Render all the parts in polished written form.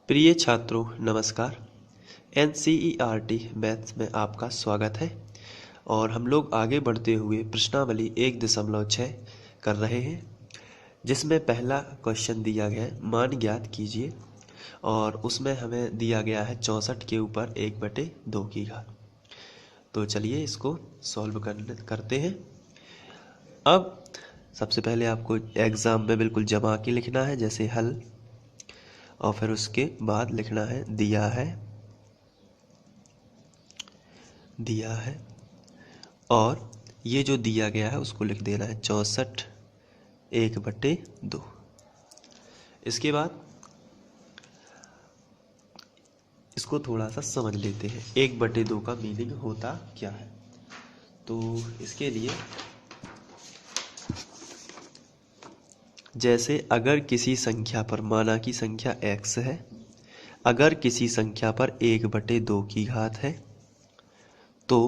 प्रिय छात्रों नमस्कार। NCERT मैथ्स में आपका स्वागत है और हम लोग आगे बढ़ते हुए प्रश्नावली 1.6 कर रहे हैं, जिसमें पहला क्वेश्चन दिया गया है मान ज्ञात कीजिए और उसमें हमें दिया गया है 64 के ऊपर 1/2 की घात। तो चलिए इसको सॉल्व करते हैं। अब सबसे पहले आपको एग्ज़ाम में बिल्कुल जमा के लिखना है, जैसे हल, और फिर उसके बाद लिखना है दिया है और ये जो दिया गया है उसको लिख देना है 64 1/2। इसके बाद इसको थोड़ा सा समझ लेते हैं 1/2 का मीनिंग होता क्या है। तो इसके लिए जैसे अगर किसी संख्या पर, माना कि संख्या x है, अगर किसी संख्या पर 1/2 की घात है तो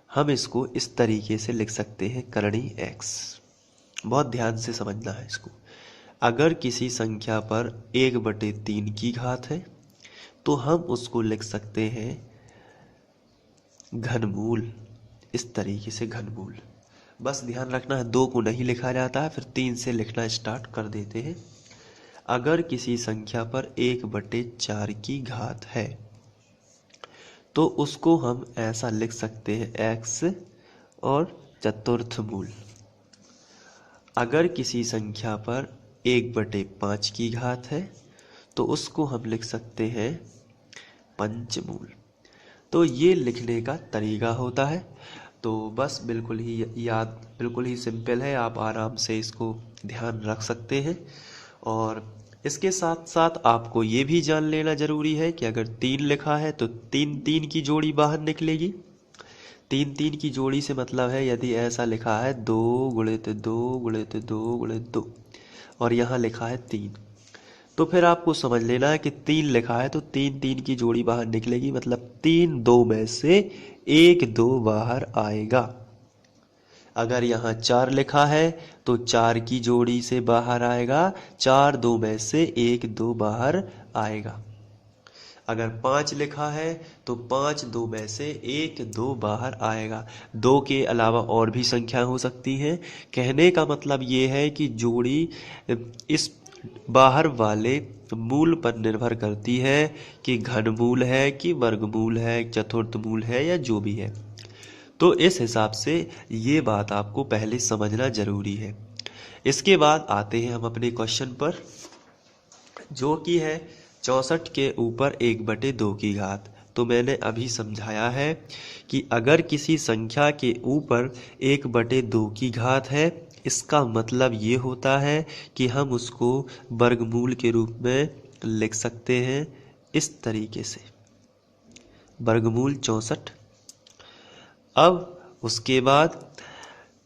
हम इसको इस तरीके से लिख सकते हैं करणी x। बहुत ध्यान से समझना है इसको। अगर किसी संख्या पर 1/3 की घात है तो हम उसको लिख सकते हैं घनमूल, इस तरीके से घनमूल। बस ध्यान रखना है 2 को नहीं लिखा जाता है, फिर 3 से लिखना स्टार्ट कर देते हैं। अगर किसी संख्या पर 1/4 की घात है तो उसको हम ऐसा लिख सकते हैं x और चतुर्थ मूल। अगर किसी संख्या पर 1/5 की घात है तो उसको हम लिख सकते हैं पंचमूल। तो ये लिखने का तरीका होता है। तो बस बिल्कुल ही सिंपल है, आप आराम से इसको ध्यान रख सकते हैं। और इसके साथ साथ आपको ये भी जान लेना ज़रूरी है कि अगर 3 लिखा है तो 3 की जोड़ी बाहर निकलेगी। 3 की जोड़ी से मतलब है यदि ऐसा लिखा है 2 गुणित 2 गुणित 2 गुणित 2 और यहाँ लिखा है 3, तो फिर आपको समझ लेना है कि 3 लिखा है तो 3 की जोड़ी बाहर निकलेगी, मतलब 3 2 में से 1 2 बाहर आएगा। अगर यहाँ 4 लिखा है तो 4 की जोड़ी से बाहर आएगा, 4 2 में से 1 2 बाहर आएगा। अगर 5 लिखा है तो 5 2 में से 1 2 बाहर आएगा। 2 के अलावा और भी संख्या हो सकती हैं। कहने का मतलब ये है कि जोड़ी इस बाहर वाले मूल पर निर्भर करती है कि घनमूल है कि वर्गमूल है, चतुर्थ मूल है या जो भी है। तो इस हिसाब से ये बात आपको पहले समझना जरूरी है। इसके बाद आते हैं हम अपने क्वेश्चन पर, जो कि है 64 के ऊपर 1/2 की घात। तो मैंने अभी समझाया है कि अगर किसी संख्या के ऊपर 1/2 की घात है, इसका मतलब ये होता है कि हम उसको वर्गमूल के रूप में लिख सकते हैं इस तरीके से, वर्गमूल 64। अब उसके बाद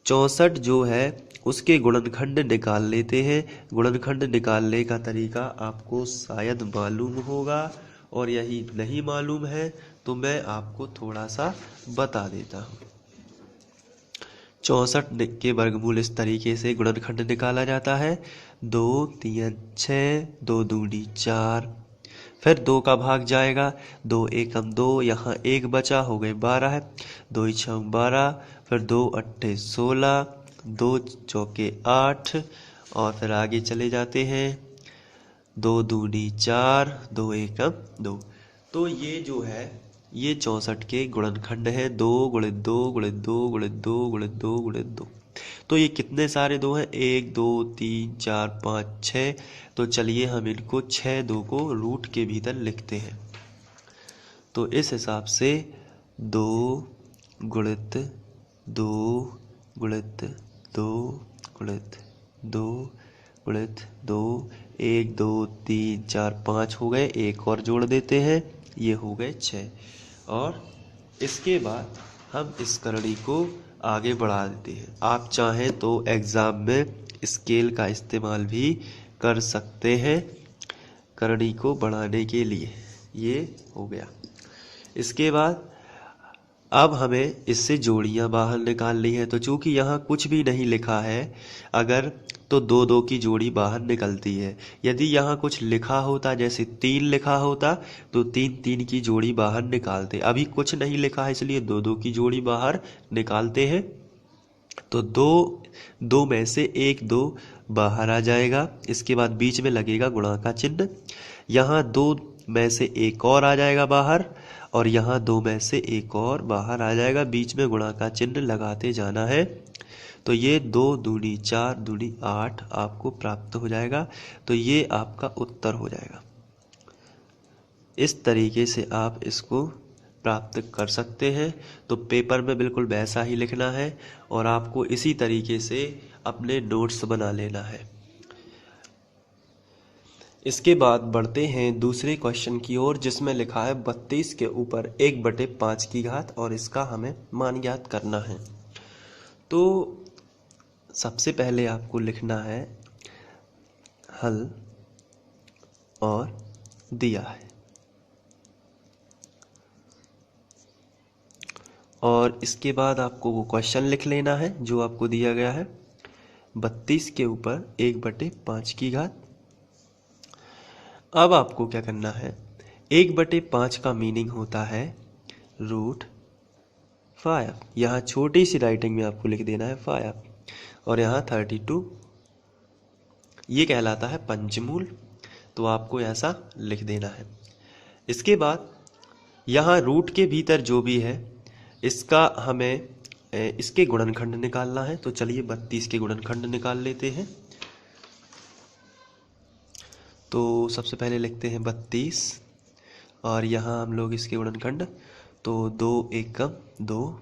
64 जो है उसके गुणनखंड निकाल लेते हैं। गुणनखंड निकालने का तरीका आपको शायद मालूम होगा, और यही नहीं मालूम है तो मैं आपको थोड़ा सा बता देता हूँ। 64 के वर्गमूल इस तरीके से गुणनखंड निकाला जाता है। 2 3 6, 2 दूनी 4, फिर 2 का भाग जाएगा, 2 एकम 2, यहाँ 1 बचा, हो गए 12 है, 2 6 12, फिर 2 8 16, 2 चौके 8, और फिर आगे चले जाते हैं, 2 दूनी 4, 2 एकम 2। तो ये जो है ये 64 के गुणनखंड है, 2 गुणित 2 गुणित 2 गुणित 2 गुणित 2 गुणित 2। तो ये कितने सारे 2 हैं, 1 2 3 4 5 6। तो चलिए हम इनको 6 2 को रूट के भीतर लिखते हैं। तो इस हिसाब से 2 गुणित 2 गुणित 2 गुणित 2 गुणित 2, 1 2 3 4 5 हो गए, एक और जोड़ देते हैं, ये हो गए 6। और इसके बाद हम इस करणी को आगे बढ़ा देते हैं। आप चाहें तो एग्ज़ाम में स्केल का इस्तेमाल भी कर सकते हैं करणी को बढ़ाने के लिए। ये हो गया। इसके बाद अब हमें इससे जोड़ियाँ बाहर निकालनी है। तो चूंकि यहाँ कुछ भी नहीं लिखा है, अगर तो 2 2 की जोड़ी बाहर निकलती है। यदि यहाँ कुछ लिखा होता, जैसे 3 लिखा होता, तो 3 3 की जोड़ी बाहर निकालते। अभी कुछ नहीं लिखा है इसलिए 2 2 की जोड़ी बाहर निकालते हैं। तो 2 2 में से 1 2 बाहर आ जाएगा। इसके बाद बीच में लगेगा गुणा का चिन्ह। यहाँ 2 में से एक और आ जाएगा बाहर, और यहाँ 2 में से एक और बाहर आ जाएगा। बीच में गुणा का चिन्ह लगाते जाना है। तो ये 2 दूनी 4 दूनी 8 आपको प्राप्त हो जाएगा। तो ये आपका उत्तर हो जाएगा। इस तरीके से आप इसको प्राप्त कर सकते हैं। तो पेपर में बिल्कुल वैसा ही लिखना है और आपको इसी तरीके से अपने नोट्स बना लेना है। इसके बाद बढ़ते हैं दूसरे क्वेश्चन की ओर, जिसमें लिखा है 32 के ऊपर 1/5 की घात, और इसका हमें मान ज्ञात करना है। तो सबसे पहले आपको लिखना है हल और दिया है, और इसके बाद आपको वो क्वेश्चन लिख लेना है जो आपको दिया गया है। 32 के ऊपर 1/5 की घात। अब आपको क्या करना है, 1/5 का मीनिंग होता है √5। यहाँ छोटी सी राइटिंग में आपको लिख देना है 5, और यहाँ 32, ये कहलाता है पंचमूल। तो आपको ऐसा लिख देना है। इसके बाद यहाँ रूट के भीतर जो भी है इसका हमें इसके गुणनखंड निकालना है। तो चलिए 32 के गुणनखंड निकाल लेते हैं। तो सबसे पहले लिखते हैं 32, और यहाँ हम लोग इसके गुणनखंड, तो 2 एकम 2,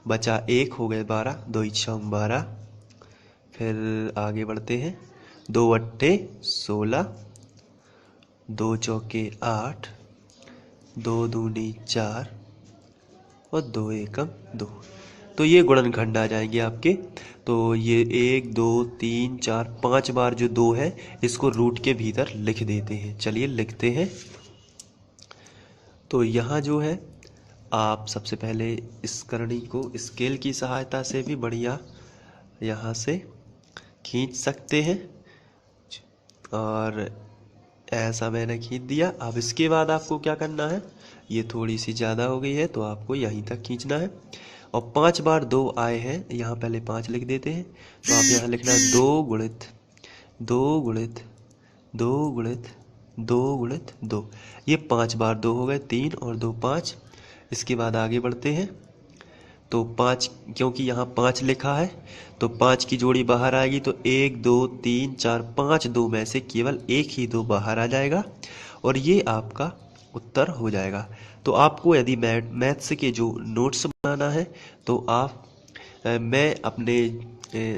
बचा 1 हो गए 12, 2 इच्छाओं 12। फिर आगे बढ़ते हैं, 2 अट्ठे 16, 2 चौके 8, 2 दूनी 4, और 2 एकम 2। तो ये गुणनखंड आ जाएंगे आपके। तो ये 1 2 3 4 5 बार जो 2 है इसको रूट के भीतर लिख देते हैं। चलिए लिखते हैं। तो यहाँ जो है आप सबसे पहले इस करनी को स्केल की सहायता से भी बढ़िया यहाँ से खींच सकते हैं, और ऐसा मैंने खींच दिया। अब इसके बाद आपको क्या करना है, ये थोड़ी सी ज़्यादा हो गई है तो आपको यहीं तक खींचना है। और 5 बार 2 आए हैं, यहाँ पहले 5 लिख देते हैं। तो आप यहाँ लिखना है 2 गुणित 2 गुणित 2 गुणित 2 गुणित 2। ये 5 बार 2 हो गए, 3 और 2 5। इसके बाद आगे बढ़ते हैं। तो 5, क्योंकि यहाँ 5 लिखा है तो 5 की जोड़ी बाहर आएगी। तो 1 2 3 4 5 2 में से केवल एक ही 2 बाहर आ जाएगा, और ये आपका उत्तर हो जाएगा। तो आपको यदि मैथ्स के जो नोट्स बनाना है तो आप मैं अपने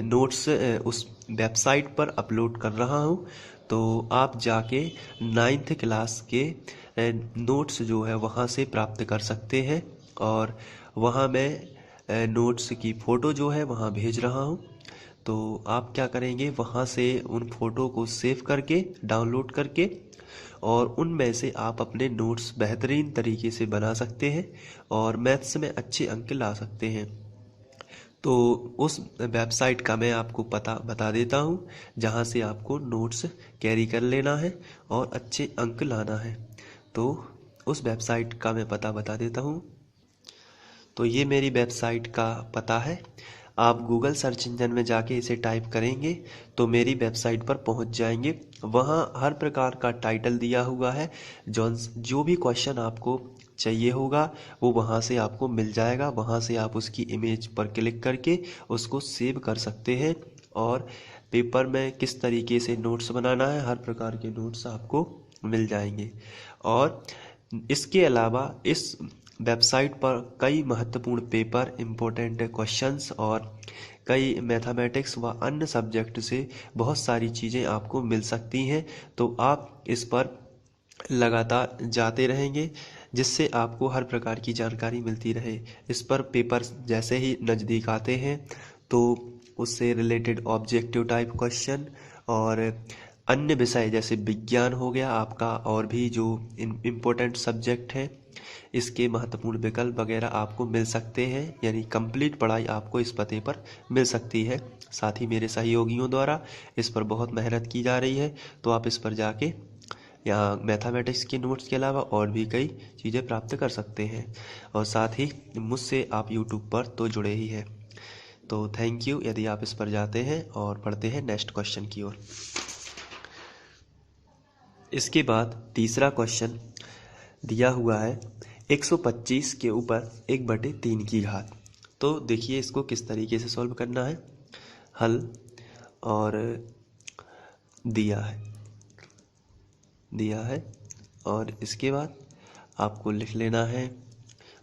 नोट्स उस वेबसाइट पर अपलोड कर रहा हूँ। तो आप जाके 9th क्लास के नोट्स जो है वहाँ से प्राप्त कर सकते हैं, और वहाँ मैं नोट्स की फ़ोटो जो है वहाँ भेज रहा हूँ। तो आप क्या करेंगे, वहाँ से उन फ़ोटो को सेव करके डाउनलोड करके, और उनमें से आप अपने नोट्स बेहतरीन तरीके से बना सकते हैं और मैथ्स में अच्छे अंक ला सकते हैं। तो उस वेबसाइट का मैं आपको पता बता देता हूँ जहाँ से आपको नोट्स कैरी कर लेना है और अच्छे अंक लाना है। तो उस वेबसाइट का मैं पता बता देता हूँ। तो ये मेरी वेबसाइट का पता है। आप गूगल सर्च इंजन में जाके इसे टाइप करेंगे तो मेरी वेबसाइट पर पहुंच जाएंगे। वहाँ हर प्रकार का टाइटल दिया हुआ है। जो भी क्वेश्चन आपको चाहिए होगा वो वहाँ से आपको मिल जाएगा। वहाँ से आप उसकी इमेज पर क्लिक करके उसको सेव कर सकते हैं, और पेपर में किस तरीके से नोट्स बनाना है हर प्रकार के नोट्स आपको मिल जाएंगे। और इसके अलावा इस वेबसाइट पर कई महत्वपूर्ण पेपर, इम्पोर्टेंट क्वेश्चंस और कई मैथमेटिक्स व अन्य सब्जेक्ट से बहुत सारी चीज़ें आपको मिल सकती हैं। तो आप इस पर लगातार जाते रहेंगे जिससे आपको हर प्रकार की जानकारी मिलती रहे। इस पर पेपर जैसे ही नज़दीक आते हैं तो उससे रिलेटेड ऑब्जेक्टिव टाइप क्वेश्चन और अन्य विषय जैसे विज्ञान हो गया आपका, और भी जो इम्पोर्टेंट सब्जेक्ट हैं इसके महत्वपूर्ण विकल्प वगैरह आपको मिल सकते हैं, यानी कंप्लीट पढ़ाई आपको इस पते पर मिल सकती है। साथ ही मेरे सहयोगियों द्वारा इस पर बहुत मेहनत की जा रही है, तो आप इस पर जाके यहाँ मैथमेटिक्स के नोट्स के अलावा और भी कई चीज़ें प्राप्त कर सकते हैं। और साथ ही मुझसे आप यूट्यूब पर तो जुड़े ही हैं। तो थैंक यू यदि आप इस पर जाते हैं और पढ़ते हैं नेक्स्ट क्वेश्चन की ओर। इसके बाद तीसरा क्वेश्चन दिया हुआ है 125 के ऊपर 1/3 की घात। तो देखिए इसको किस तरीके से सॉल्व करना है। हल और दिया है और इसके बाद आपको लिख लेना है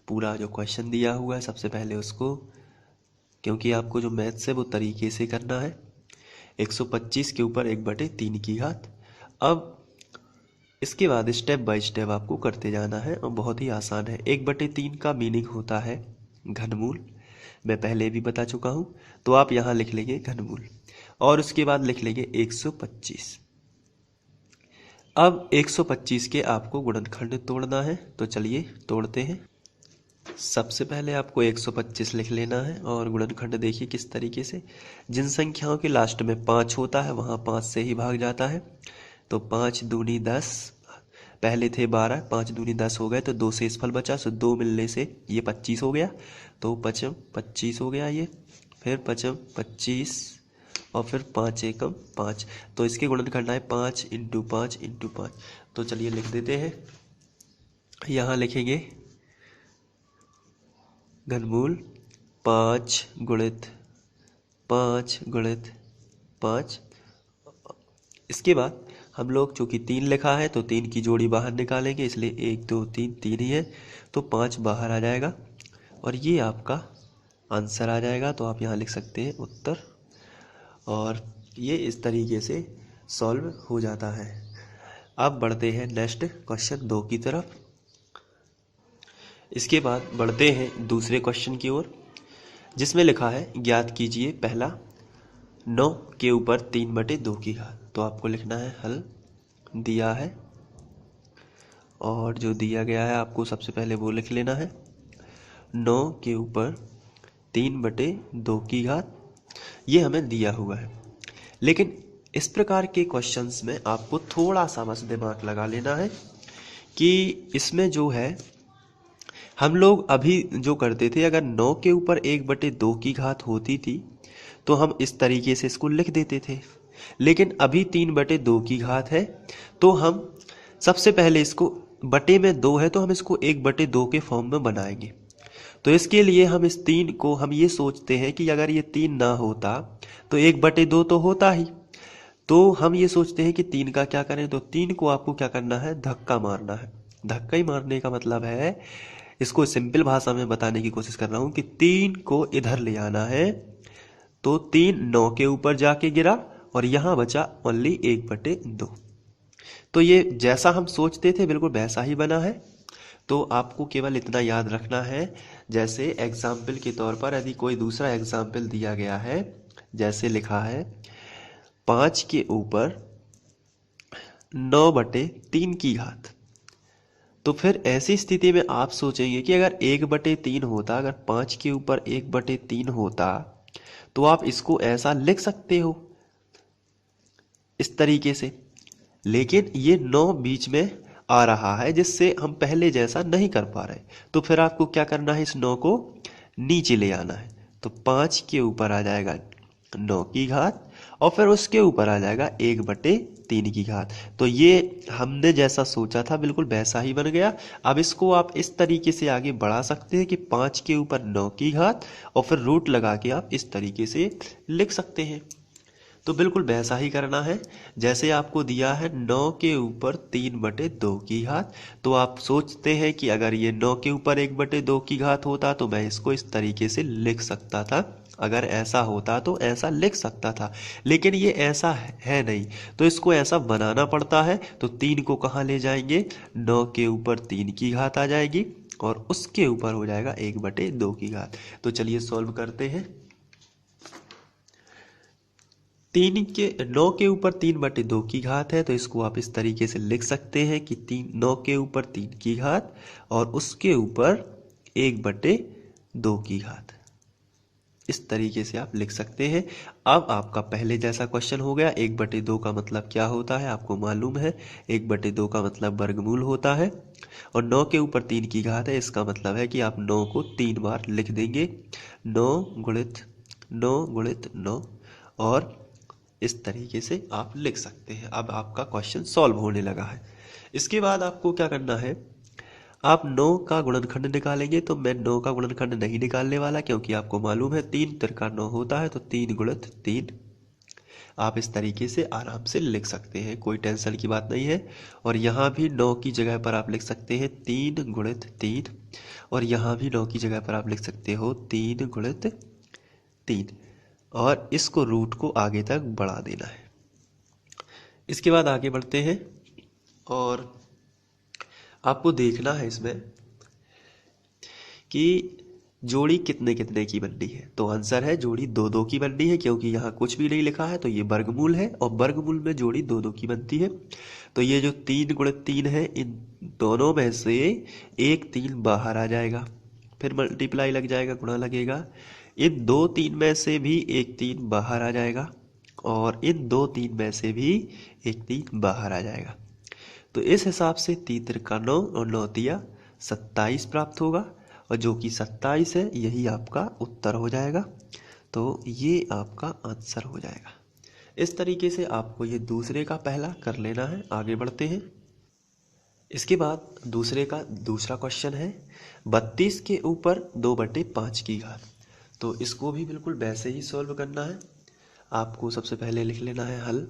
पूरा जो क्वेश्चन दिया हुआ है। सबसे पहले उसको, क्योंकि आपको जो मैथ्स है वो तरीके से करना है। 125 के ऊपर 1/3 की घात। अब इसके बाद स्टेप बाय स्टेप आपको करते जाना है और बहुत ही आसान है। 1/3 का मीनिंग होता है घनमूल, मैं पहले भी बता चुका हूँ। तो आप यहाँ लिख लेंगे घनमूल और उसके बाद लिख लेंगे 125। अब 125 के आपको गुणनखंड तोड़ना है, तो चलिए तोड़ते हैं। सबसे पहले आपको 125 लिख लेना है और गुणनखंड देखिए किस तरीके से। जिन संख्याओं के लास्ट में 5 होता है वहाँ 5 से ही भाग जाता है। तो 5 दूनी 10, पहले थे 12, 5 दूनी 10 हो गए, तो 2 शेषफल बचा, सो 2 मिलने से ये 25 हो गया। तो 5 25 हो गया ये, फिर 5 25 और फिर 5 एकम 5। तो इसके गुणनखंड है 5 × 5 × 5। तो चलिए लिख देते हैं। यहाँ लिखेंगे घनमूल 5 × 5 × 5। इसके बाद हम लोग चूँकि 3 लिखा है तो 3 की जोड़ी बाहर निकालेंगे, इसलिए 1 2 3 3 ही है, तो 5 बाहर आ जाएगा और ये आपका आंसर आ जाएगा। तो आप यहाँ लिख सकते हैं उत्तर, और ये इस तरीके से सॉल्व हो जाता है। अब बढ़ते हैं नेक्स्ट क्वेश्चन 2 की तरफ। इसके बाद बढ़ते हैं दूसरे क्वेश्चन की ओर, जिसमें लिखा है ज्ञात कीजिए पहला 9 के ऊपर 3/2 की घात। तो आपको लिखना है हल दिया है और जो दिया गया है आपको सबसे पहले वो लिख लेना है। 9 के ऊपर 3/2 की घात, ये हमें दिया हुआ है। लेकिन इस प्रकार के क्वेश्चंस में आपको थोड़ा सा बस दिमाग लगा लेना है कि इसमें जो है हम लोग अभी जो करते थे, अगर 9 के ऊपर 1/2 की घात होती थी तो हम इस तरीके से इसको लिख देते थे। लेकिन अभी 3/2 की घात है, तो हम सबसे पहले इसको बटे में 2 है तो हम इसको 1/2 के फॉर्म में बनाएंगे। तो इसके लिए हम इस 3 को हम ये सोचते हैं कि अगर ये 3 ना होता तो 1/2 तो होता ही। तो हम ये सोचते हैं कि 3 का क्या करें, तो 3 को आपको क्या करना है, धक्का मारना है। धक्का ही मारने का मतलब है, इसको सिंपल भाषा में बताने की कोशिश कर रहा हूँ कि 3 को इधर ले आना है। तो 3 9 के ऊपर जाके गिरा और यहाँ बचा ओनली 1/2। तो ये जैसा हम सोचते थे बिल्कुल वैसा ही बना है। तो आपको केवल इतना याद रखना है, जैसे एग्जाम्पल के तौर पर यदि कोई दूसरा एग्जाम्पल दिया गया है, जैसे लिखा है 5 के ऊपर 9/3 की घात। तो फिर ऐसी स्थिति में आप सोचेंगे कि अगर 1/3 होता, अगर 5 के ऊपर 1/3 होता तो आप इसको ऐसा लिख सकते हो इस तरीके से। लेकिन ये 9 बीच में आ रहा है, जिससे हम पहले जैसा नहीं कर पा रहे। तो फिर आपको क्या करना है, इस 9 को नीचे ले आना है। तो 5 के ऊपर आ जाएगा 9 की घात और फिर उसके ऊपर आ जाएगा 1/3 की घात। तो ये हमने जैसा सोचा था बिल्कुल वैसा ही बन गया। अब इसको आप इस तरीके से आगे बढ़ा सकते हैं कि 5 के ऊपर 9 की घात और फिर रूट लगा के आप इस तरीके से लिख सकते हैं। तो बिल्कुल वैसा ही करना है जैसे आपको दिया है 9 के ऊपर 3/2 की घात। तो आप सोचते हैं कि अगर ये 9 के ऊपर 1/2 की घात होता तो मैं इसको इस तरीके से लिख सकता था, अगर ऐसा होता तो ऐसा लिख सकता था। लेकिन ये ऐसा है नहीं, तो इसको ऐसा बनाना पड़ता है। तो 3 को कहाँ ले जाएंगे, 9 के ऊपर 3 की घात आ जाएगी और उसके ऊपर हो जाएगा 1/2 की घात। तो चलिए सॉल्व करते हैं। 9 के ऊपर 3/2 की घात है, तो इसको आप इस तरीके से लिख सकते हैं कि 9 के ऊपर 3 की घात और उसके ऊपर 1/2 की घात। इस तरीके से आप लिख सकते हैं। अब आपका पहले जैसा क्वेश्चन हो गया। 1/2 का मतलब क्या होता है आपको मालूम है। 1/2 का मतलब वर्गमूल होता है और 9 के ऊपर 3 की घात है, इसका मतलब है कि आप 9 को 3 बार लिख देंगे। 9 गुणित 9 गुणित 9 और इस तरीके से आप लिख सकते हैं। अब आपका क्वेश्चन सॉल्व होने लगा है। इसके बाद आपको क्या करना है, आप 9 का गुणनखंड निकालेंगे। तो मैं 9 का गुणनखंड नहीं निकालने वाला, क्योंकि आपको मालूम है 3 तिरका 9 होता है, तो 3 गुणित 3 आप इस तरीके से आराम से लिख सकते हैं, कोई टेंशन की बात नहीं है। और यहाँ भी 9 की जगह पर आप लिख सकते हैं 3 गुणित 3 और यहाँ भी 9 की जगह पर आप लिख सकते हो 3 गुणित 3 और इसको रूट को आगे तक बढ़ा देना है। इसके बाद आगे बढ़ते हैं और आपको देखना है इसमें कि जोड़ी कितने कितने की बननी है। तो आंसर है जोड़ी 2-2 की बननी है, क्योंकि यहाँ कुछ भी नहीं लिखा है, तो ये वर्गमूल है और वर्गमूल में जोड़ी 2-2 की बनती है। तो ये जो 3 गुणित 3 है, इन दोनों में से एक 3 बाहर आ जाएगा, फिर मल्टीप्लाई लग जाएगा, गुणा लगेगा। इन 2 3 में से भी एक 3 बाहर आ जाएगा और इन 2 3 में से भी एक 3 बाहर आ जाएगा। तो इस हिसाब से 3 तिरका 9 और 9 तिया 27 प्राप्त होगा और जो कि 27 है यही आपका उत्तर हो जाएगा। तो ये आपका आंसर हो जाएगा। इस तरीके से आपको ये दूसरे का पहला कर लेना है। आगे बढ़ते हैं। इसके बाद दूसरे का दूसरा क्वेश्चन है 32 के ऊपर 2/5 की घात। तो इसको भी बिल्कुल वैसे ही सॉल्व करना है। आपको सबसे पहले लिख लेना है हल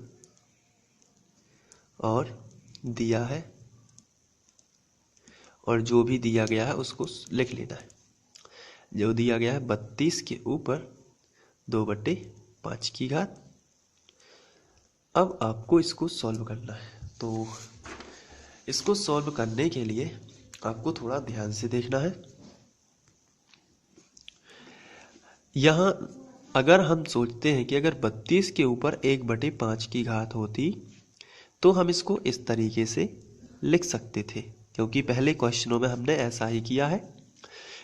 और दिया है और जो भी दिया गया है उसको लिख लेना है। जो दिया गया है 32 के ऊपर 2/5 की घात। अब आपको इसको सॉल्व करना है। तो इसको सॉल्व करने के लिए आपको थोड़ा ध्यान से देखना है। यहाँ अगर हम सोचते हैं कि अगर 32 के ऊपर 1/5 की घात होती तो हम इसको इस तरीके से लिख सकते थे, क्योंकि पहले क्वेश्चनों में हमने ऐसा ही किया है।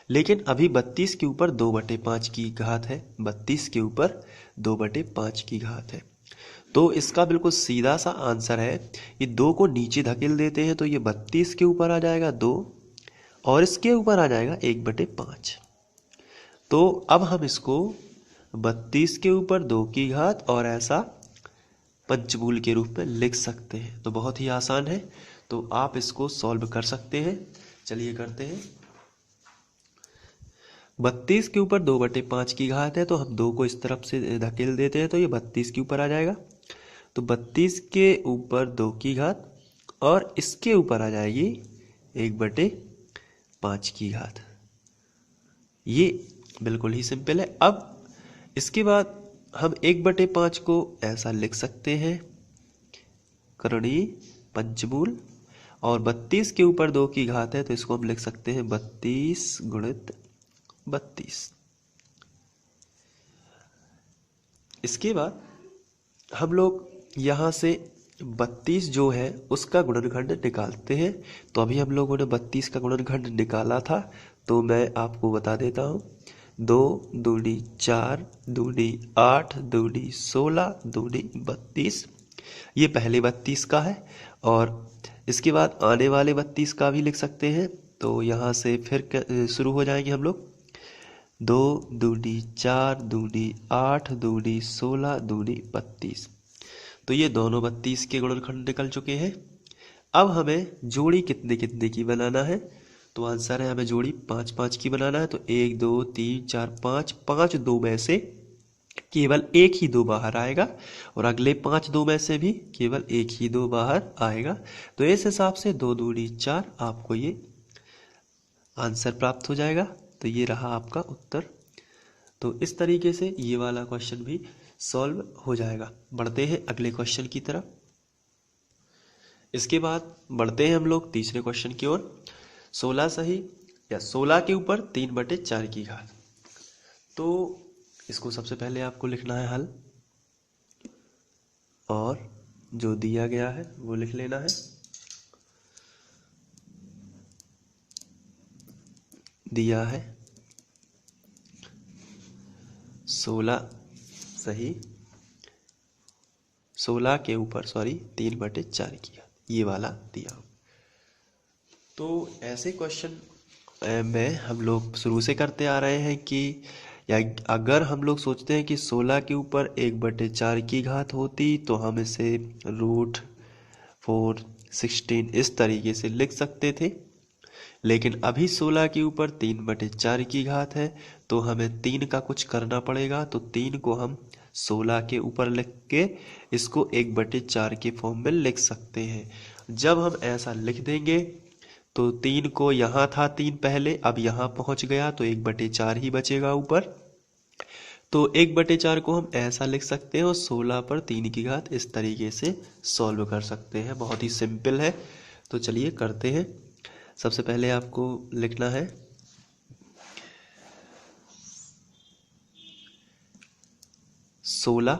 लेकिन अभी 32 के ऊपर 2/5 की घात है, 32 के ऊपर 2/5 की घात है, तो इसका बिल्कुल सीधा सा आंसर है, ये 2 को नीचे धकेल देते हैं तो ये 32 के ऊपर आ जाएगा 2 और इसके ऊपर आ जाएगा 1/5। तो अब हम इसको 32 के ऊपर 2 की घात और ऐसा पंचमूल के रूप में लिख सकते हैं। तो बहुत ही आसान है, तो आप इसको सॉल्व कर सकते हैं। चलिए करते हैं। 32 के ऊपर 2/5 की घात है, तो हम 2 को इस तरफ से धकेल देते हैं तो ये 32 के ऊपर आ जाएगा। तो 32 के ऊपर 2 की घात और इसके ऊपर आ जाएगी 1/5 की घात। ये बिल्कुल ही सिंपल है। अब इसके बाद हम 1/5 को ऐसा लिख सकते हैं करणीय पंचमूल और 32 के ऊपर 2 की घात है, तो इसको हम लिख सकते हैं 32 गुणित 32। इसके बाद हम लोग यहाँ से 32 जो है उसका गुणनखंड निकालते हैं। तो अभी हम लोगों ने 32 का गुणनखंड निकाला था, तो मैं आपको बता देता हूँ। 2 दूनी 4 दूनी 8 दूनी 16 दूनी 32। ये पहले 32 का है और इसके बाद आने वाले 32 का भी लिख सकते हैं। तो यहाँ से फिर शुरू हो जाएंगे हम लोग। 2 दूनी 4 दूनी 8 दूनी 16 दूनी 32। तो ये दोनों 32 के गुणनखंड निकल चुके हैं। अब हमें जोड़ी कितने कितने की बनाना है। तो आंसर है हमें जोड़ी 5-5 की बनाना है। तो 1 2 3 4 5, 5 2 में से केवल एक ही 2 बाहर आएगा और अगले 5 2 में से भी केवल एक ही 2 बाहर आएगा। तो इस हिसाब से 2 दूनी 4 आपको ये आंसर प्राप्त हो जाएगा। तो ये रहा आपका उत्तर। तो इस तरीके से ये वाला क्वेश्चन भी सॉल्व हो जाएगा। बढ़ते हैं अगले क्वेश्चन की तरफ। इसके बाद बढ़ते हैं हम लोग तीसरे क्वेश्चन की ओर। 16 सही या 16 के ऊपर 3/4 की घात। तो इसको सबसे पहले आपको लिखना है हल और जो दिया गया है वो लिख लेना है। दिया है 16 सही 16 के ऊपर 3/4 की घात, ये वाला दिया हो। तो ऐसे क्वेश्चन में हम लोग शुरू से करते आ रहे हैं कि या अगर हम लोग सोचते हैं कि 16 के ऊपर 1/4 की घात होती तो हम इसे √4 16 इस तरीके से लिख सकते थे। लेकिन अभी 16 के ऊपर 3/4 की घात है तो हमें 3 का कुछ करना पड़ेगा। तो 3 को हम 16 के ऊपर लिख के इसको 1/4 के फॉर्म में लिख सकते हैं। जब हम ऐसा लिख देंगे तो 3 को यहाँ था 3 पहले, अब यहाँ पहुँच गया तो 1/4 ही बचेगा ऊपर। तो 1/4 को हम ऐसा लिख सकते हैं और 16 पर 3 की घात इस तरीके से सॉल्व कर सकते हैं। बहुत ही सिंपल है। तो चलिए करते हैं। सबसे पहले आपको लिखना है 16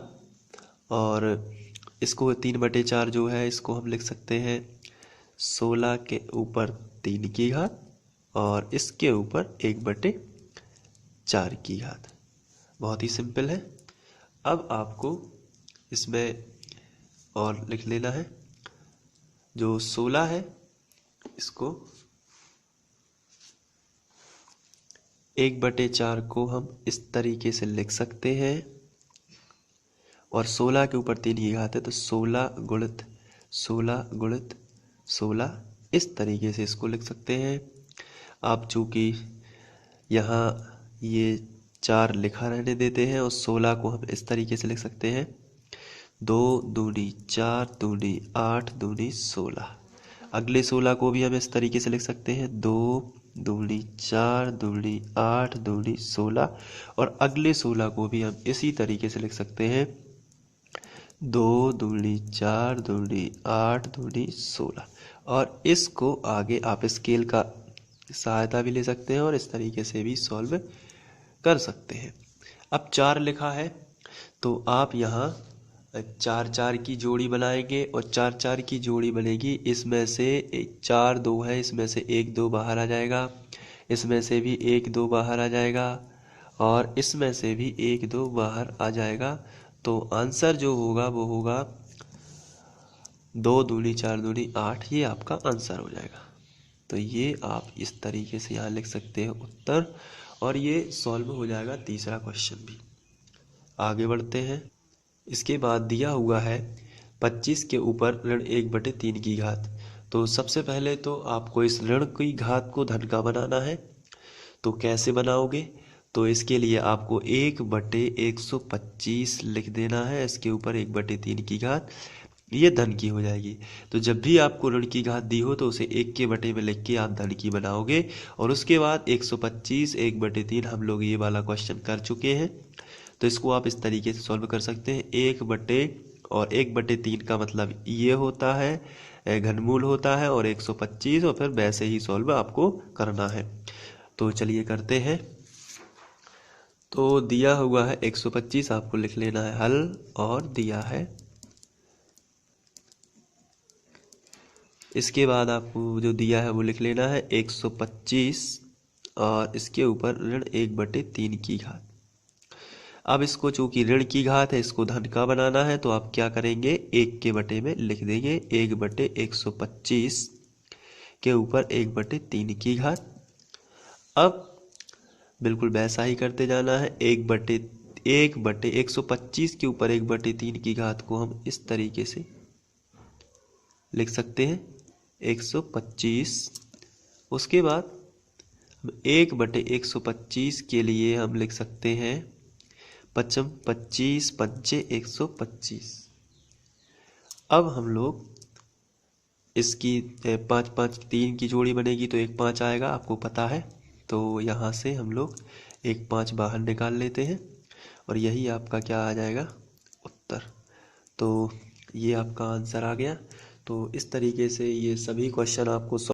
और इसको 3/4 जो है इसको हम लिख सकते हैं 16 के ऊपर 3 की घात और इसके ऊपर 1/4 की घात। बहुत ही सिंपल है। अब आपको इसमें और लिख लेना है जो 16 है इसको 1/4 को हम इस तरीके से लिख सकते हैं और 16 के ऊपर 3 की घात है तो 16 गुणित 16 इस तरीके से इसको लिख सकते हैं। आप चूँकि यहाँ ये 4 लिखा रहने देते हैं और 16 को हम इस तरीके से लिख सकते हैं 2 दूनी 4 दूनी 8 दूनी 16। अगले 16 को भी हम इस तरीके से लिख सकते हैं 2 दूनी 4 दूनी 8 दूनी 16 और अगले 16 को भी हम इसी तरीके से लिख सकते हैं 2 दूनी 4 दूनी 8 दूनी 16। और इसको आगे आप स्केल का सहायता भी ले सकते हैं और इस तरीके से भी सॉल्व कर सकते हैं। अब 4 लिखा है तो आप यहाँ 4 की जोड़ी बनाएंगे और 4 की जोड़ी बनेगी। इसमें से 4 2 है, इसमें से 1 2 बाहर आ जाएगा, इसमें से भी 1 2 बाहर आ जाएगा और इसमें से भी 1 2 बाहर आ जाएगा। तो आंसर जो होगा वो होगा 2 दूनी 4 दूनी 8, ये आपका आंसर हो जाएगा। तो ये आप इस तरीके से यहाँ लिख सकते हैं उत्तर और ये सॉल्व हो जाएगा तीसरा क्वेश्चन भी। आगे बढ़ते हैं। इसके बाद दिया हुआ है 25 के ऊपर ऋण 1/3 की घात। तो सबसे पहले तो आपको इस ऋण की घात को धन का बनाना है। तो कैसे बनाओगे? तो इसके लिए आपको 1/125 लिख देना है, इसके ऊपर 1/3 की घात, ये धन की हो जाएगी। तो जब भी आपको ऋण की घात दी हो तो उसे 1 के बटे में लिख के आप धन की बनाओगे और उसके बाद 125 1/3 हम लोग ये वाला क्वेश्चन कर चुके हैं। तो इसको आप इस तरीके से सॉल्व कर सकते हैं। 1/3 का मतलब ये होता है घनमूल होता है और 125 और फिर वैसे ही सॉल्व आपको करना है। तो चलिए करते हैं। तो दिया हुआ है 125, आपको लिख लेना है हल और दिया है। इसके बाद आपको जो दिया है वो लिख लेना है 125 और इसके ऊपर ऋण 1/3 की घात। अब इसको चूंकि ऋण की घात है इसको धन का बनाना है तो आप क्या करेंगे 1 के बटे में लिख देंगे 1/125 के ऊपर 1/3 की घात। अब बिल्कुल वैसा ही करते जाना है 1/125 के ऊपर 1/3 की घात को हम इस तरीके से लिख सकते हैं 125। उसके बाद 1/125 के लिए हम लिख सकते हैं 25 पंचे 125। अब हम लोग इसकी 5 5 3 की जोड़ी बनेगी तो 1 5 आएगा, आपको पता है। तो यहाँ से हम लोग 1 5 बाहर निकाल लेते हैं और यही आपका क्या आ जाएगा उत्तर। तो ये आपका आंसर आ गया। तो इस तरीके से ये सभी क्वेश्चन आपको